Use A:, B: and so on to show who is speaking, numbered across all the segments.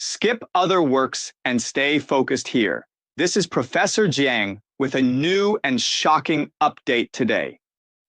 A: Skip other works and stay focused here. This is Professor Jiang with a new and shocking update today.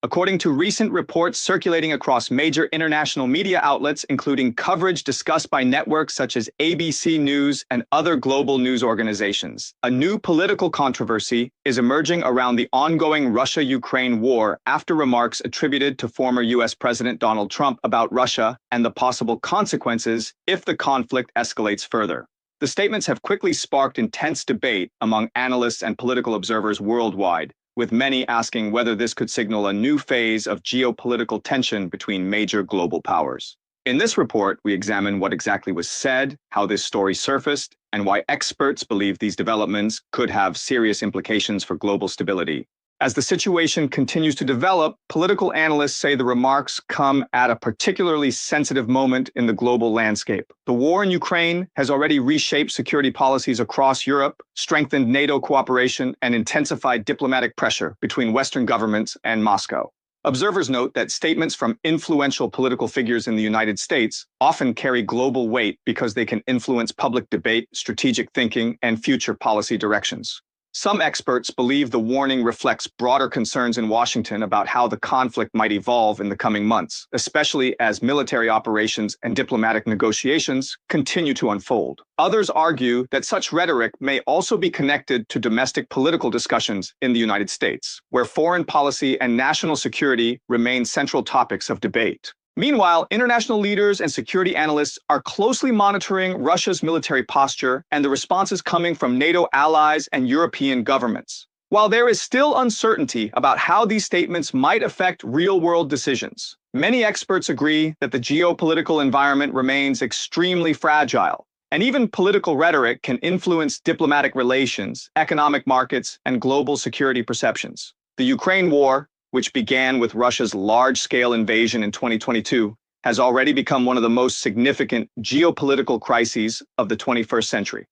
A: According to recent reports circulating across major international media outlets, including coverage discussed by networks such as ABC News and other global news organizations, a new political controversy is emerging around the ongoing Russia-Ukraine war after remarks attributed to former U.S. President Donald Trump about Russia and the possible consequences if the conflict escalates further. The statements have quickly sparked intense debate among analysts and political observers worldwide, with many asking whether this could signal a new phase of geopolitical tension between major global powers. In this report, we examine what exactly was said, how this story surfaced, and why experts believe these developments could have serious implications for global stability. As the situation continues to develop, political analysts say the remarks come at a particularly sensitive moment in the global landscape. The war in Ukraine has already reshaped security policies across Europe, strengthened NATO cooperation, and intensified diplomatic pressure between Western governments and Moscow. Observers note that statements from influential political figures in the United States often carry global weight because they can influence public debate, strategic thinking, and future policy directions. Some experts believe the warning reflects broader concerns in Washington about how the conflict might evolve in the coming months, especially as military operations and diplomatic negotiations continue to unfold. Others argue that such rhetoric may also be connected to domestic political discussions in the United States, where foreign policy and national security remain central topics of debate. Meanwhile, international leaders and security analysts are closely monitoring Russia's military posture and the responses coming from NATO allies and European governments. While there is still uncertainty about how these statements might affect real-world decisions, many experts agree that the geopolitical environment remains extremely fragile, and even political rhetoric can influence diplomatic relations, economic markets, and global security perceptions. The Ukraine war, which began with Russia's large-scale invasion in 2022, has already become one of the most significant geopolitical crises of the 21st century.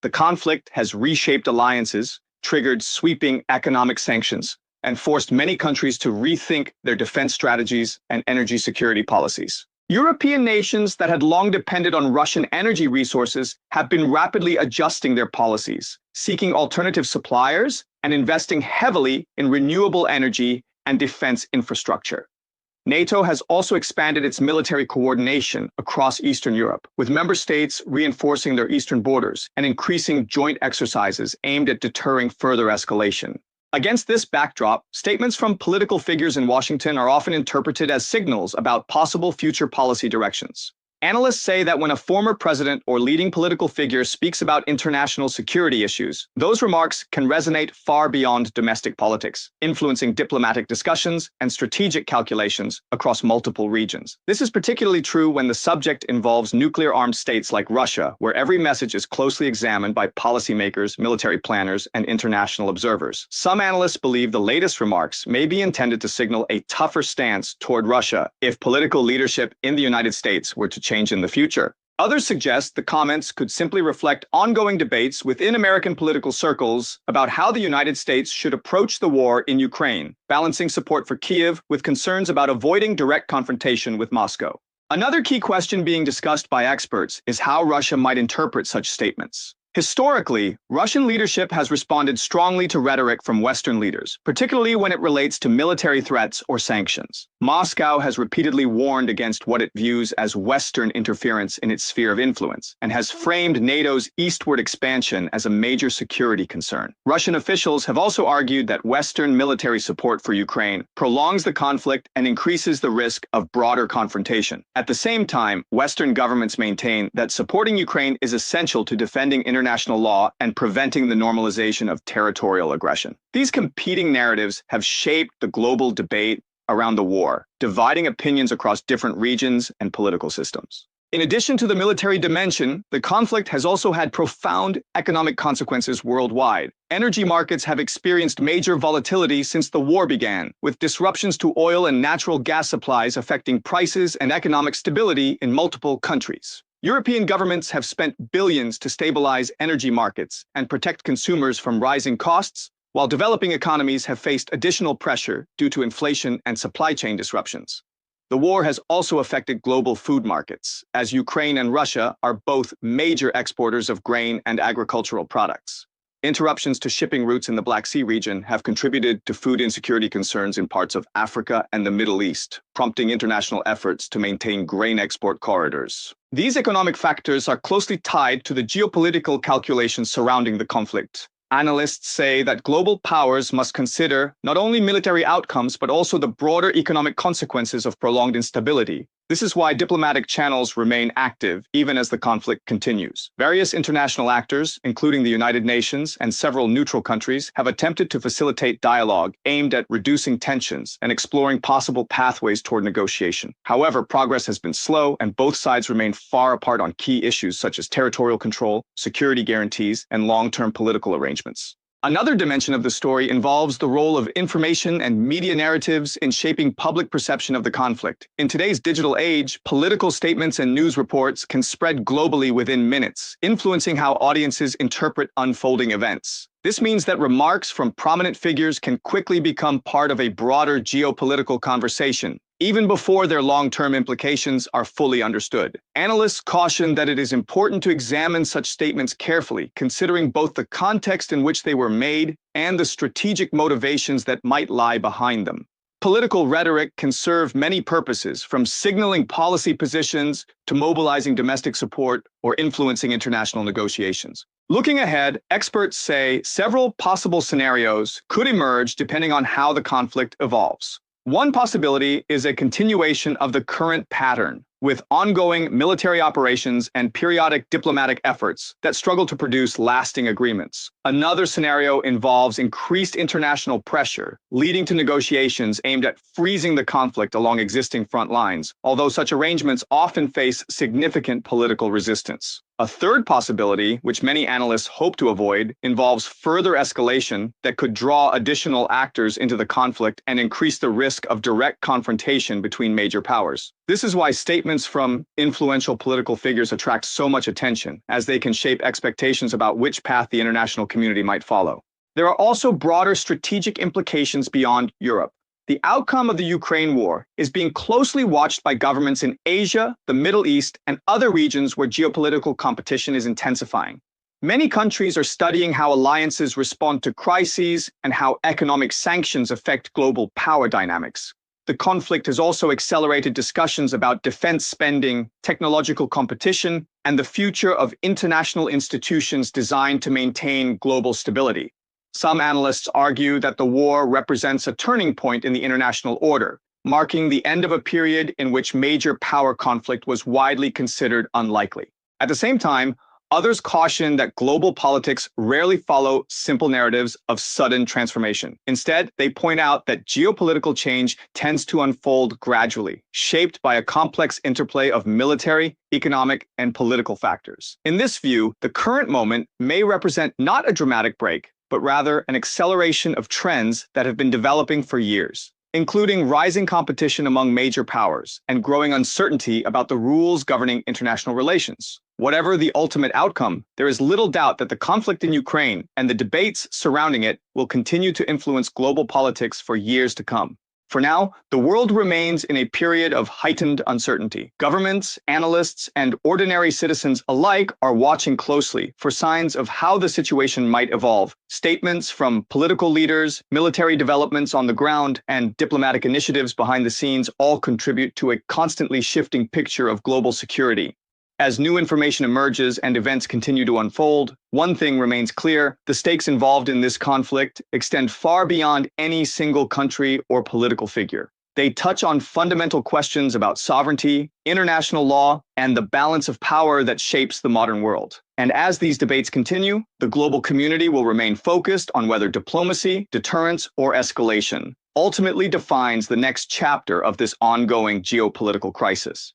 A: The conflict has reshaped alliances, triggered sweeping economic sanctions, and forced many countries to rethink their defense strategies and energy security policies. European nations that had long depended on Russian energy resources have been rapidly adjusting their policies, seeking alternative suppliers and investing heavily in renewable energy and defense infrastructure. NATO has also expanded its military coordination across Eastern Europe, with member states reinforcing their eastern borders and increasing joint exercises aimed at deterring further escalation. Against this backdrop, statements from political figures in Washington are often interpreted as signals about possible future policy directions. Analysts say that when a former president or leading political figure speaks about international security issues, those remarks can resonate far beyond domestic politics, influencing diplomatic discussions and strategic calculations across multiple regions. This is particularly true when the subject involves nuclear-armed states like Russia, where every message is closely examined by policymakers, military planners, and international observers. Some analysts believe the latest remarks may be intended to signal a tougher stance toward Russia if political leadership in the United States were to change in the future. Others suggest the comments could simply reflect ongoing debates within American political circles about how the United States should approach the war in Ukraine, balancing support for Kyiv with concerns about avoiding direct confrontation with Moscow. Another key question being discussed by experts is how Russia might interpret such statements. Historically, Russian leadership has responded strongly to rhetoric from Western leaders, particularly when it relates to military threats or sanctions. Moscow has repeatedly warned against what it views as Western interference in its sphere of influence, and has framed NATO's eastward expansion as a major security concern. Russian officials have also argued that Western military support for Ukraine prolongs the conflict and increases the risk of broader confrontation. At the same time, Western governments maintain that supporting Ukraine is essential to defending international law and preventing the normalization of territorial aggression. These competing narratives have shaped the global debate around the war, dividing opinions across different regions and political systems. In addition to the military dimension, the conflict has also had profound economic consequences worldwide. Energy markets have experienced major volatility since the war began, with disruptions to oil and natural gas supplies affecting prices and economic stability in multiple countries. European governments have spent billions to stabilize energy markets and protect consumers from rising costs, while developing economies have faced additional pressure due to inflation and supply chain disruptions. The war has also affected global food markets, as Ukraine and Russia are both major exporters of grain and agricultural products. Interruptions to shipping routes in the Black Sea region have contributed to food insecurity concerns in parts of Africa and the Middle East, prompting international efforts to maintain grain export corridors. These economic factors are closely tied to the geopolitical calculations surrounding the conflict. Analysts say that global powers must consider not only military outcomes but also the broader economic consequences of prolonged instability. This is why diplomatic channels remain active even as the conflict continues. Various international actors, including the United Nations and several neutral countries, have attempted to facilitate dialogue aimed at reducing tensions and exploring possible pathways toward negotiation. However, progress has been slow, and both sides remain far apart on key issues such as territorial control, security guarantees, and long-term political arrangements. Another dimension of the story involves the role of information and media narratives in shaping public perception of the conflict. In today's digital age, political statements and news reports can spread globally within minutes, influencing how audiences interpret unfolding events. This means that remarks from prominent figures can quickly become part of a broader geopolitical conversation, even before their long-term implications are fully understood. Analysts caution that it is important to examine such statements carefully, considering both the context in which they were made and the strategic motivations that might lie behind them. Political rhetoric can serve many purposes, from signaling policy positions to mobilizing domestic support or influencing international negotiations. Looking ahead, experts say several possible scenarios could emerge depending on how the conflict evolves. One possibility is a continuation of the current pattern, with ongoing military operations and periodic diplomatic efforts that struggle to produce lasting agreements. Another scenario involves increased international pressure, leading to negotiations aimed at freezing the conflict along existing front lines, although such arrangements often face significant political resistance. A third possibility, which many analysts hope to avoid, involves further escalation that could draw additional actors into the conflict and increase the risk of direct confrontation between major powers. This is why statements from influential political figures attract so much attention, as they can shape expectations about which path the international community might follow. There are also broader strategic implications beyond Europe. The outcome of the Ukraine war is being closely watched by governments in Asia, the Middle East, and other regions where geopolitical competition is intensifying. Many countries are studying how alliances respond to crises and how economic sanctions affect global power dynamics. The conflict has also accelerated discussions about defense spending, technological competition, and the future of international institutions designed to maintain global stability. Some analysts argue that the war represents a turning point in the international order, marking the end of a period in which major power conflict was widely considered unlikely. At the same time, others caution that global politics rarely follow simple narratives of sudden transformation. Instead, they point out that geopolitical change tends to unfold gradually, shaped by a complex interplay of military, economic, and political factors. In this view, the current moment may represent not a dramatic break, but rather an acceleration of trends that have been developing for years, including rising competition among major powers and growing uncertainty about the rules governing international relations. Whatever the ultimate outcome, there is little doubt that the conflict in Ukraine and the debates surrounding it will continue to influence global politics for years to come. For now, the world remains in a period of heightened uncertainty. Governments, analysts, and ordinary citizens alike are watching closely for signs of how the situation might evolve. Statements from political leaders, military developments on the ground, and diplomatic initiatives behind the scenes all contribute to a constantly shifting picture of global security. As new information emerges and events continue to unfold, one thing remains clear: the stakes involved in this conflict extend far beyond any single country or political figure. They touch on fundamental questions about sovereignty, international law, and the balance of power that shapes the modern world. And as these debates continue, the global community will remain focused on whether diplomacy, deterrence, or escalation ultimately defines the next chapter of this ongoing geopolitical crisis.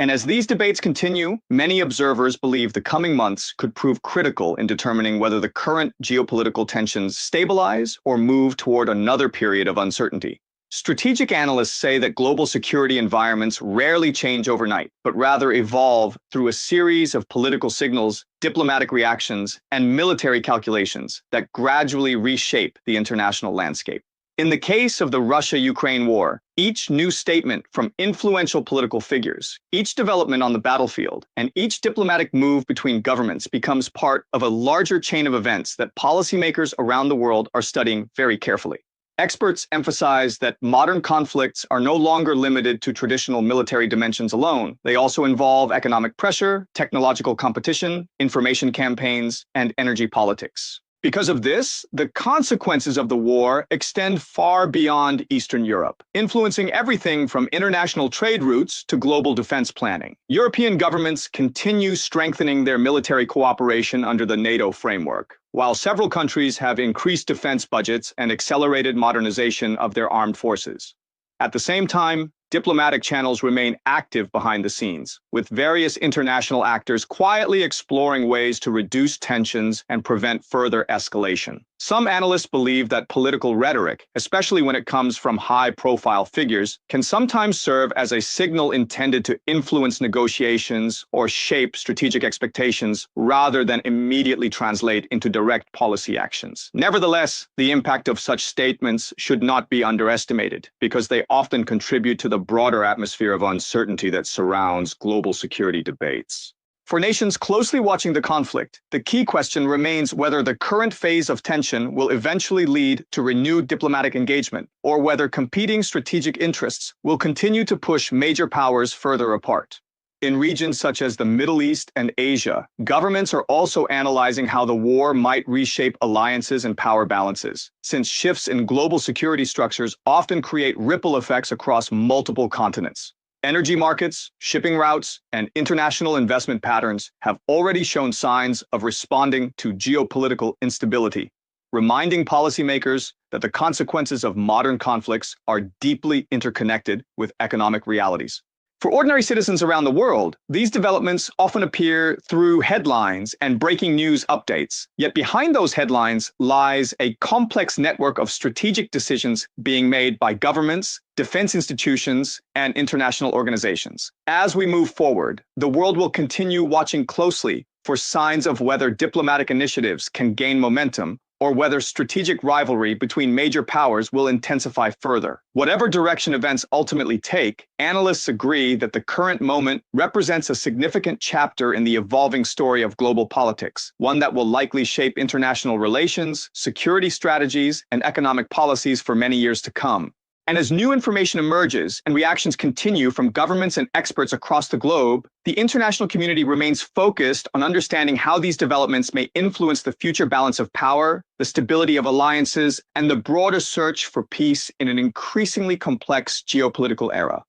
A: And as these debates continue, many observers believe the coming months could prove critical in determining whether the current geopolitical tensions stabilize or move toward another period of uncertainty. Strategic analysts say that global security environments rarely change overnight, but rather evolve through a series of political signals, diplomatic reactions, and military calculations that gradually reshape the international landscape. In the case of the Russia-Ukraine war, each new statement from influential political figures, each development on the battlefield, and each diplomatic move between governments becomes part of a larger chain of events that policymakers around the world are studying very carefully. Experts emphasize that modern conflicts are no longer limited to traditional military dimensions alone. They also involve economic pressure, technological competition, information campaigns, and energy politics. Because of this, the consequences of the war extend far beyond Eastern Europe, influencing everything from international trade routes to global defense planning. European governments continue strengthening their military cooperation under the NATO framework, while several countries have increased defense budgets and accelerated modernization of their armed forces. At the same time, diplomatic channels remain active behind the scenes, with various international actors quietly exploring ways to reduce tensions and prevent further escalation. Some analysts believe that political rhetoric, especially when it comes from high-profile figures, can sometimes serve as a signal intended to influence negotiations or shape strategic expectations rather than immediately translate into direct policy actions. Nevertheless, the impact of such statements should not be underestimated, because they often contribute to the broader atmosphere of uncertainty that surrounds global security debates. For nations closely watching the conflict, the key question remains whether the current phase of tension will eventually lead to renewed diplomatic engagement, or whether competing strategic interests will continue to push major powers further apart. In regions such as the Middle East and Asia, governments are also analyzing how the war might reshape alliances and power balances, since shifts in global security structures often create ripple effects across multiple continents. Energy markets, shipping routes, and international investment patterns have already shown signs of responding to geopolitical instability, reminding policymakers that the consequences of modern conflicts are deeply interconnected with economic realities. For ordinary citizens around the world, these developments often appear through headlines and breaking news updates. Yet behind those headlines lies a complex network of strategic decisions being made by governments, defense institutions, and international organizations. As we move forward, the world will continue watching closely for signs of whether diplomatic initiatives can gain momentum or whether strategic rivalry between major powers will intensify further. Whatever direction events ultimately take, analysts agree that the current moment represents a significant chapter in the evolving story of global politics, one that will likely shape international relations, security strategies, and economic policies for many years to come. And as new information emerges and reactions continue from governments and experts across the globe, the international community remains focused on understanding how these developments may influence the future balance of power, the stability of alliances, and the broader search for peace in an increasingly complex geopolitical era.